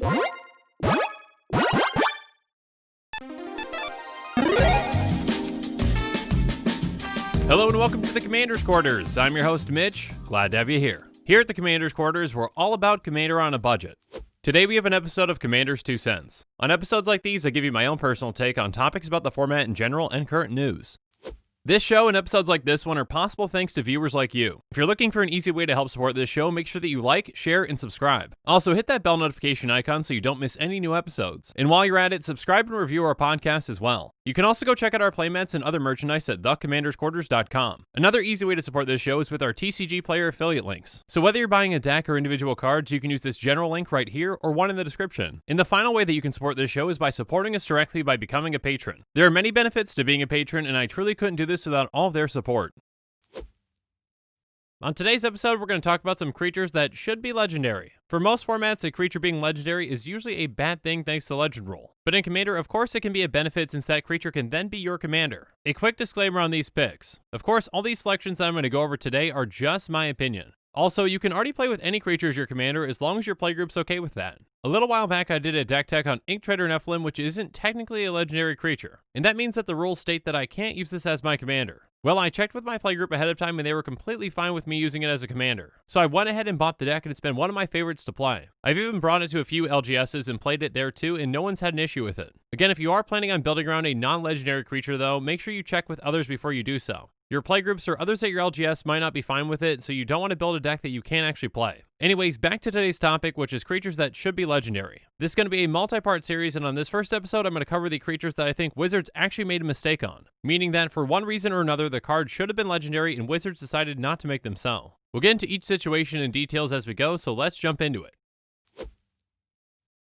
Hello and welcome to the Commander's Quarters. I'm your host, Mitch. Glad to have you here. Here at the Commander's Quarters, we're all about Commander on a budget. Today we have an episode of Commander's 2 Cents. On episodes like these, I give you my own personal take on topics about the format in general and current news. This show and episodes like this one are possible thanks to viewers like you. If you're looking for an easy way to help support this show, make sure that you like, share, and subscribe. Also, hit that bell notification icon so you don't miss any new episodes. And while you're at it, subscribe and review our podcast as well. You can also go check out our playmats and other merchandise at thecommandersquarters.com. Another easy way to support this show is with our TCG player affiliate links. So whether you're buying a deck or individual cards, you can use this general link right here or one in the description. And the final way that you can support this show is by supporting us directly by becoming a patron. There are many benefits to being a patron, and I truly couldn't do this without all of their support. On today's episode, we're going to talk about some creatures that should be legendary. For most formats, a creature being legendary is usually a bad thing thanks to legend rule. But in Commander, of course it can be a benefit since that creature can then be your commander. A quick disclaimer on these picks. Of course, all these selections that I'm going to go over today are just my opinion. Also, you can already play with any creature as your commander as long as your playgroup's okay with that. A little while back, I did a deck tech on Untitled Nephilim, which isn't technically a legendary creature. And that means that the rules state that I can't use this as my commander. Well, I checked with my playgroup ahead of time and they were completely fine with me using it as a commander. So I went ahead and bought the deck and it's been one of my favorites to play. I've even brought it to a few LGSs and played it there too, and no one's had an issue with it. Again, if you are planning on building around a non-legendary creature though, make sure you check with others before you do so. Your playgroups or others at your LGS might not be fine with it, so you don't want to build a deck that you can't actually play. Anyways, back to today's topic, which is creatures that should be legendary. This is going to be a multi-part series, and on this first episode, I'm going to cover the creatures that I think Wizards actually made a mistake on. Meaning that for one reason or another, the card should have been legendary and Wizards decided not to make them so. We'll get into each situation and details as we go, so let's jump into it.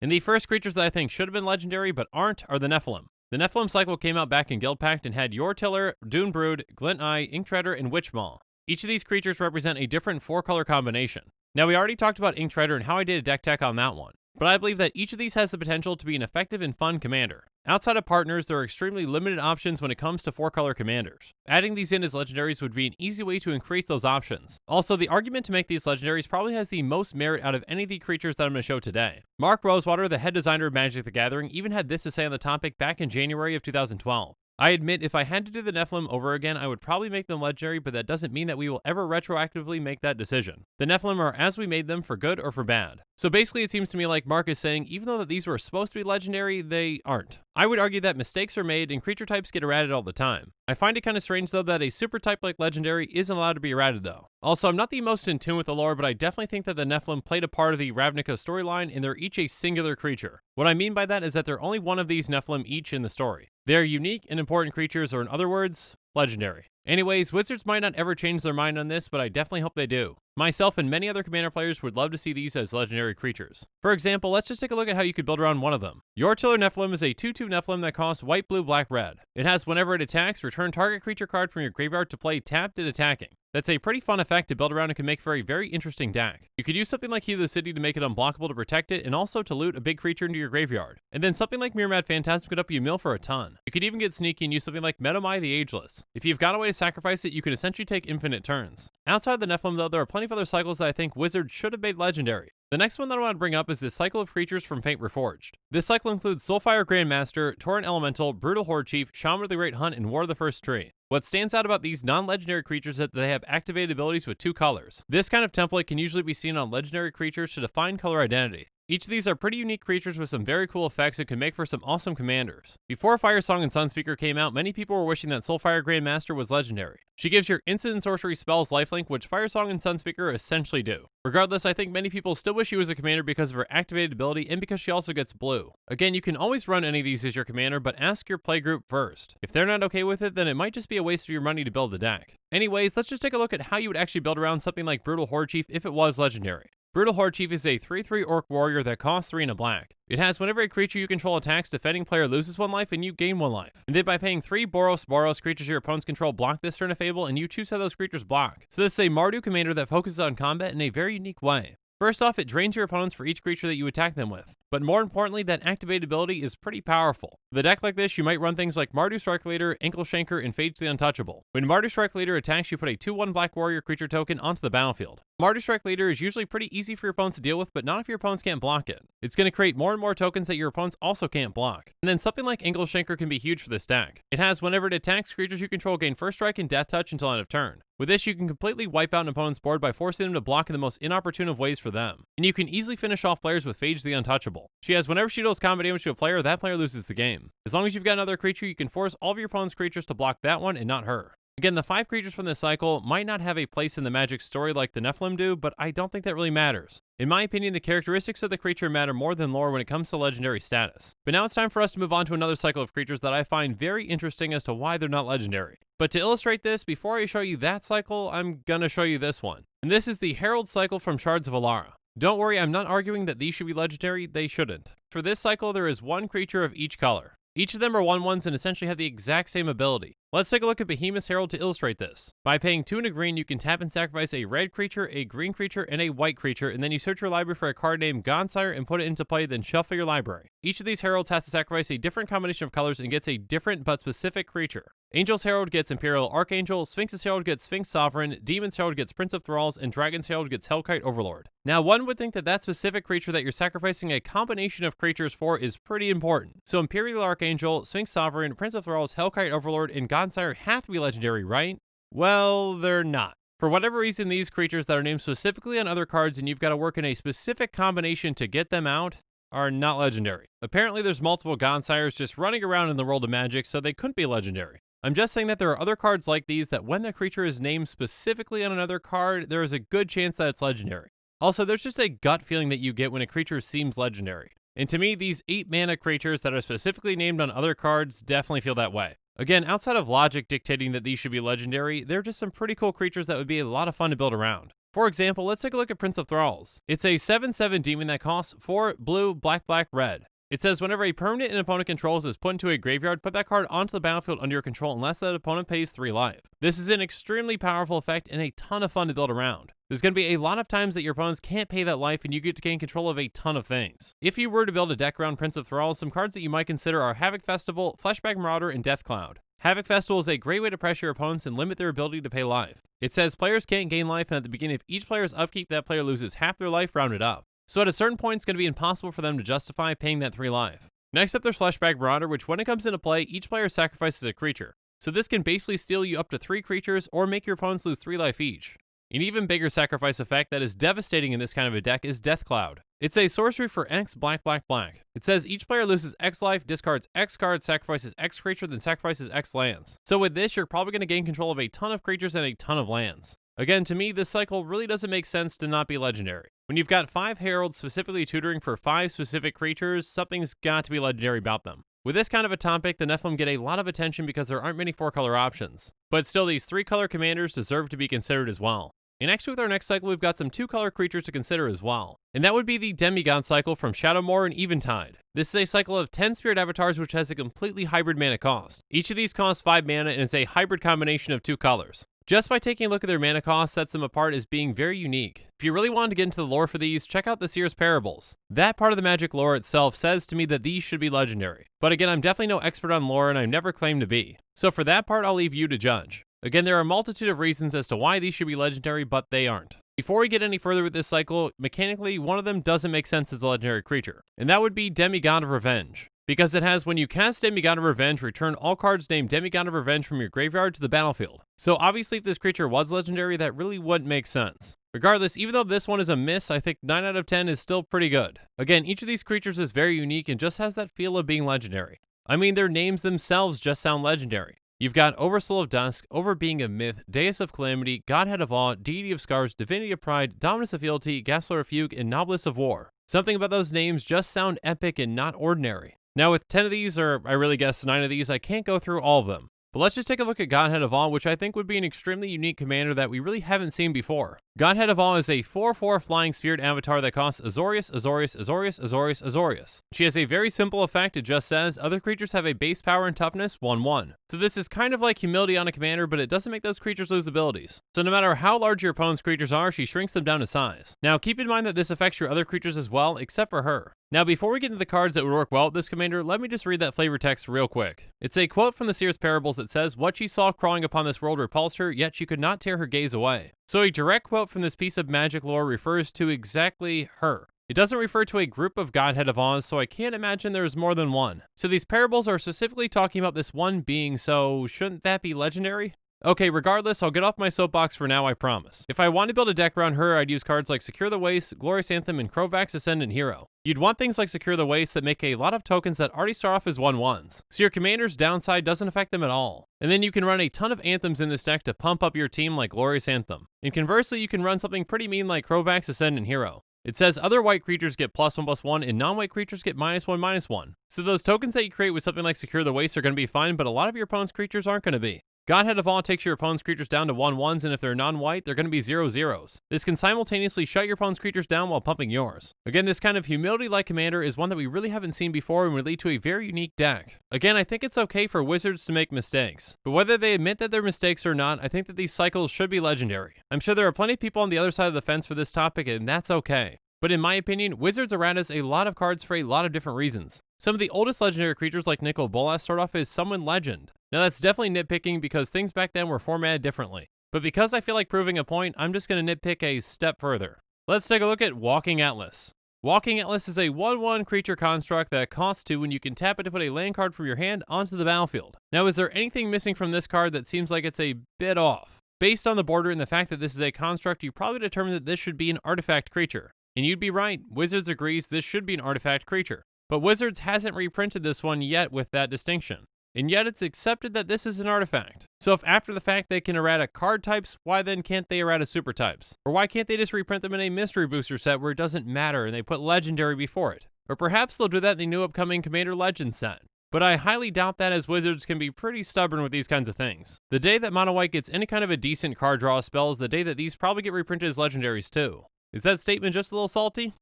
And the first creatures that I think should have been legendary but aren't are the Nephilim. The Nephilim cycle came out back in Guild Pact and had Yoretiller, Dunebrood, Glint Eye, Inktreader, and Witchmaw. Each of these creatures represent a different 4-color combination. Now, we already talked about Inktreader and how I did a deck tech on that one, but I believe that each of these has the potential to be an effective and fun commander. Outside of partners, there are extremely limited options when it comes to 4-color commanders. Adding these in as legendaries would be an easy way to increase those options. Also, the argument to make these legendaries probably has the most merit out of any of the creatures that I'm going to show today. Mark Rosewater, the head designer of Magic the Gathering, even had this to say on the topic back in January of 2012. I admit, if I had to do the Nephilim over again, I would probably make them legendary, but that doesn't mean that we will ever retroactively make that decision. The Nephilim are as we made them for good or for bad. So basically it seems to me like Mark is saying, even though that these were supposed to be legendary, they aren't. I would argue that mistakes are made and creature types get errated all the time. I find it kind of strange though that a super type like legendary isn't allowed to be errated though. Also, I'm not the most in tune with the lore, but I definitely think that the Nephilim played a part of the Ravnica storyline and they're each a singular creature. What I mean by that is that they're only one of these Nephilim each in the story. They are unique and important creatures, or in other words, legendary. Anyways, Wizards might not ever change their mind on this, but I definitely hope they do. Myself and many other Commander players would love to see these as legendary creatures. For example, let's just take a look at how you could build around one of them. Yoretiller Nephilim is a 2/2 Nephilim that costs white, blue, black, red. It has whenever it attacks, return target creature card from your graveyard to play tapped and attacking. That's a pretty fun effect to build around and can make for a very interesting deck. You could use something like Heal the City to make it unblockable to protect it and also to loot a big creature into your graveyard. And then something like Mirror Phantasm could up you mill for a ton. You could even get sneaky and use something like Metamai the Ageless. If you've got a way to sacrifice it, you can essentially take infinite turns. Outside the Nephilim though, there are plenty of other cycles that I think Wizards should have made legendary. The next one that I want to bring up is this cycle of creatures from Fate Reforged. This cycle includes Soulfire Grandmaster, Torrent Elemental, Brutal Horde Chief, Shaman of the Great Hunt, and War of the First Tree. What stands out about these non-legendary creatures is that they have activated abilities with 2 colors. This kind of template can usually be seen on legendary creatures to define color identity. Each of these are pretty unique creatures with some very cool effects and can make for some awesome commanders. Before Firesong and Sunspeaker came out, many people were wishing that Soulfire Grandmaster was legendary. She gives your instant and sorcery spells lifelink, which Firesong and Sunspeaker essentially do. Regardless, I think many people still wish she was a commander because of her activated ability and because she also gets blue. Again, you can always run any of these as your commander, but ask your playgroup first. If they're not okay with it, then it might just be a waste of your money to build the deck. Anyways, let's just take a look at how you would actually build around something like Brutal Horde Chief if it was legendary. Brutal Horde Chief is a 3/3 Orc Warrior that costs 3 and a black. It has whenever a creature you control attacks, defending player loses 1 life and you gain 1 life. And then by paying 3 Boros, creatures your opponents control block this turn of Fable, and you choose how those creatures block. So this is a Mardu commander that focuses on combat in a very unique way. First off, it drains your opponents for each creature that you attack them with. but more importantly, that activated ability is pretty powerful. With a deck like this, you might run things like Mardu Strike Leader, Ankle Shanker, and Phage the Untouchable. When Mardu Strike Leader attacks, you put a 2/1 Black Warrior creature token onto the battlefield. Mardu Strike Leader is usually pretty easy for your opponents to deal with, but not if your opponents can't block it. It's going to create more and more tokens that your opponents also can't block. And then something like Ankle Shanker can be huge for this deck. It has whenever it attacks, creatures you control gain first strike and death touch until end of turn. With this, you can completely wipe out an opponent's board by forcing them to block in the most inopportune of ways for them. And you can easily finish off players with Phage the Untouchable. She has whenever she deals combat damage to a player, that player loses the game. As long as you've got another creature, you can force all of your opponent's creatures to block that one and not her. Again, the 5 creatures from this cycle might not have a place in the Magic story like the Nephilim do, but I don't think that really matters. In my opinion, the characteristics of the creature matter more than lore when it comes to legendary status. But now it's time for us to move on to another cycle of creatures that I find very interesting as to why they're not legendary. But to illustrate this, before I show you that cycle, I'm gonna show you this one. And this is the Herald cycle from Shards of Alara. Don't worry, I'm not arguing that these should be legendary, they shouldn't. For this cycle, there is one creature of each color. Each of them are 1/1s and essentially have the exact same ability. Let's take a look at Behemoth's Herald to illustrate this. By paying 2 and a green, you can tap and sacrifice a red creature, a green creature, and a white creature, and then you search your library for a card named Gonsire and put it into play, then shuffle your library. Each of these heralds has to sacrifice a different combination of colors and gets a different but specific creature. Angel's Herald gets Imperial Archangel, Sphinx's Herald gets Sphinx Sovereign, Demon's Herald gets Prince of Thralls, and Dragon's Herald gets Hellkite Overlord. Now, one would think that that specific creature that you're sacrificing a combination of creatures for is pretty important. So Imperial Archangel, Sphinx Sovereign, Prince of Thralls, Hellkite Overlord, and Gonsire have to be legendary, right? Well, they're not. For whatever reason, these creatures that are named specifically on other cards and you've got to work in a specific combination to get them out are not legendary. Apparently, there's multiple Gonsires just running around in the world of Magic, so they couldn't be legendary. I'm just saying that there are other cards like these that when the creature is named specifically on another card, there is a good chance that it's legendary. Also, there's just a gut feeling that you get when a creature seems legendary. And to me, these 8 mana creatures that are specifically named on other cards definitely feel that way. Again, outside of logic dictating that these should be legendary, they're just some pretty cool creatures that would be a lot of fun to build around. For example, let's take a look at Prince of Thralls. It's a 7/7 demon that costs 4 blue, black, black, red. It says whenever a permanent an opponent controls is put into a graveyard, put that card onto the battlefield under your control unless that opponent pays 3 life. This is an extremely powerful effect and a ton of fun to build around. There's going to be a lot of times that your opponents can't pay that life and you get to gain control of a ton of things. If you were to build a deck around Prince of Thralls, some cards that you might consider are Havoc Festival, Fleshbag Marauder, and Death Cloud. Havoc Festival is a great way to pressure your opponents and limit their ability to pay life. It says players can't gain life, and at the beginning of each player's upkeep, that player loses half their life rounded up. So at a certain point, it's going to be impossible for them to justify paying that 3 life. Next up, there's Fleshbag Marauder, which when it comes into play, each player sacrifices a creature. So this can basically steal you up to 3 creatures or make your opponents lose 3 life each. An even bigger sacrifice effect that is devastating in this kind of a deck is Death Cloud. It's a sorcery for X black black black. It says each player loses X life, discards X cards, sacrifices X creature, then sacrifices X lands. So with this, you're probably going to gain control of a ton of creatures and a ton of lands. Again, to me, this cycle really doesn't make sense to not be legendary. When you've got 5 heralds specifically tutoring for 5 specific creatures, something's got to be legendary about them. With this kind of a topic, the Nephilim get a lot of attention because there aren't many 4-color options. But still, these 3-color commanders deserve to be considered as well. And actually with our next cycle, we've got some 2-color creatures to consider as well. And that would be the Demigod cycle from Shadowmoor and Eventide. This is a cycle of 10 spirit avatars which has a completely hybrid mana cost. Each of these costs 5 mana and is a hybrid combination of 2 colors. Just by taking a look at their mana cost sets them apart as being very unique. If you really wanted to get into the lore for these, check out the Seer's Parables. That part of the Magic lore itself says to me that these should be legendary. But again, I'm definitely no expert on lore and I've never claimed to be. So for that part, I'll leave you to judge. Again, there are a multitude of reasons as to why these should be legendary, but they aren't. Before we get any further with this cycle, mechanically, one of them doesn't make sense as a legendary creature. And that would be Demigod of Revenge. Because it has when you cast Demigod of Revenge, return all cards named Demigod of Revenge from your graveyard to the battlefield. So obviously if this creature was legendary, that really wouldn't make sense. Regardless, even though this one is a miss, I think 9 out of 10 is still pretty good. Again, each of these creatures is very unique and just has that feel of being legendary. I mean, their names themselves just sound legendary. You've got Oversoul of Dusk, Overbeing of Myth, Deus of Calamity, Godhead of Awe, Deity of Scars, Divinity of Pride, Dominus of Fealty, Ghastler of Fugue, and Novelist of War. Something about those names just sound epic and not ordinary. Now with 10 of these, or I really guess 9 of these, I can't go through all of them. But let's just take a look at Godhead of Awe, which I think would be an extremely unique commander that we really haven't seen before. Godhead of Awe is a 4/4 flying spirit avatar that costs Azorius, Azorius, Azorius, Azorius, Azorius. She has a very simple effect. It just says, other creatures have a base power and toughness 1/1. So this is kind of like Humility on a commander, but it doesn't make those creatures lose abilities. So no matter how large your opponent's creatures are, she shrinks them down to size. Now keep in mind that this affects your other creatures as well, except for her. Now, before we get into the cards that would work well with this commander, let me just read that flavor text real quick. It's a quote from the Seer's Parables that says, "What she saw crawling upon this world repulsed her, yet she could not tear her gaze away." So a direct quote from this piece of magic lore refers to exactly her. It doesn't refer to a group of Godhead of Oz, so I can't imagine there's more than one. So these parables are specifically talking about this one being, so shouldn't that be legendary? Okay, regardless, I'll get off my soapbox for now, I promise. If I want to build a deck around her, I'd use cards like Secure the Waste, Glorious Anthem, and Krovax Ascendant Hero. You'd want things like Secure the Waste that make a lot of tokens that already start off as 1/1s, so your commander's downside doesn't affect them at all. And then you can run a ton of Anthems in this deck to pump up your team like Glorious Anthem. And conversely, you can run something pretty mean like Krovax Ascendant Hero. It says other white creatures get +1/+1 and non-white creatures get -1/-1. So those tokens that you create with something like Secure the Waste are going to be fine, but a lot of your opponent's creatures aren't going to be. Godhead of All takes your opponent's creatures down to 1/1s, and if they're non-white, they're going to be 0/0s. This can simultaneously shut your opponent's creatures down while pumping yours. Again, this kind of humility-like commander is one that we really haven't seen before and would lead to a very unique deck. Again, I think it's okay for wizards to make mistakes, but whether they admit that they're mistakes or not, I think that these cycles should be legendary. I'm sure there are plenty of people on the other side of the fence for this topic, and that's okay. But in my opinion, wizards around us a lot of cards for a lot of different reasons. Some of the oldest legendary creatures like Nicol Bolas start off as Summon Legend. Now that's definitely nitpicking because things back then were formatted differently. But because I feel like proving a point, I'm just going to nitpick a step further. Let's take a look at Walking Atlas. Walking Atlas is a 1/1 creature construct that costs 2 and you can tap it to put a land card from your hand onto the battlefield. Now is there anything missing from this card that seems like it's a bit off? Based on the border and the fact that this is a construct, you probably determined that this should be an artifact creature. And you'd be right, Wizards agrees this should be an artifact creature. But Wizards hasn't reprinted this one yet with that distinction. And yet it's accepted that this is an artifact. So if after the fact they can errata card types, why then can't they errata super types? Or why can't they just reprint them in a mystery booster set where it doesn't matter and they put legendary before it? Or perhaps they'll do that in the new upcoming Commander Legends set. But I highly doubt that, as Wizards can be pretty stubborn with these kinds of things. The day that Mono White gets any kind of a decent card draw spell is the day that these probably get reprinted as legendaries too. Is that statement just a little salty?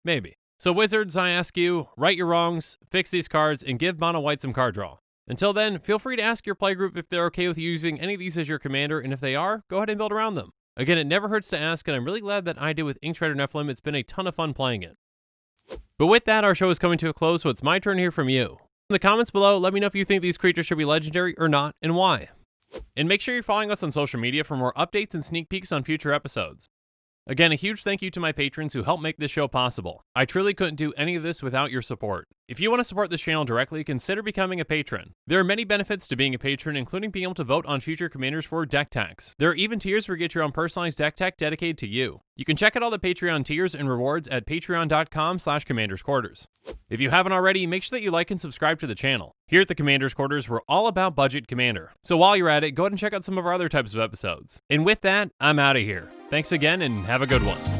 Maybe. So Wizards, I ask you, right your wrongs, fix these cards, and give Mono White some card draw. Until then, feel free to ask your playgroup if they're okay with you using any of these as your commander, and if they are, go ahead and build around them. Again, it never hurts to ask, and I'm really glad that I did with Inkshredder Nephilim. It's been a ton of fun playing it. But with that, our show is coming to a close, so it's my turn to hear from you. In the comments below, let me know if you think these creatures should be legendary or not, and why. And make sure you're following us on social media for more updates and sneak peeks on future episodes. Again, a huge thank you to my patrons who help make this show possible. I truly couldn't do any of this without your support. If you want to support this channel directly, consider becoming a patron. There are many benefits to being a patron, including being able to vote on future commanders for deck techs. There are even tiers where you get your own personalized deck tech dedicated to you. You can check out all the Patreon tiers and rewards at patreon.com/commandersquarters. If you haven't already, make sure that you like and subscribe to the channel. Here at the Commander's Quarters, we're all about budget commander. So while you're at it, go ahead and check out some of our other types of episodes. And with that, I'm out of here. Thanks again and have a good one.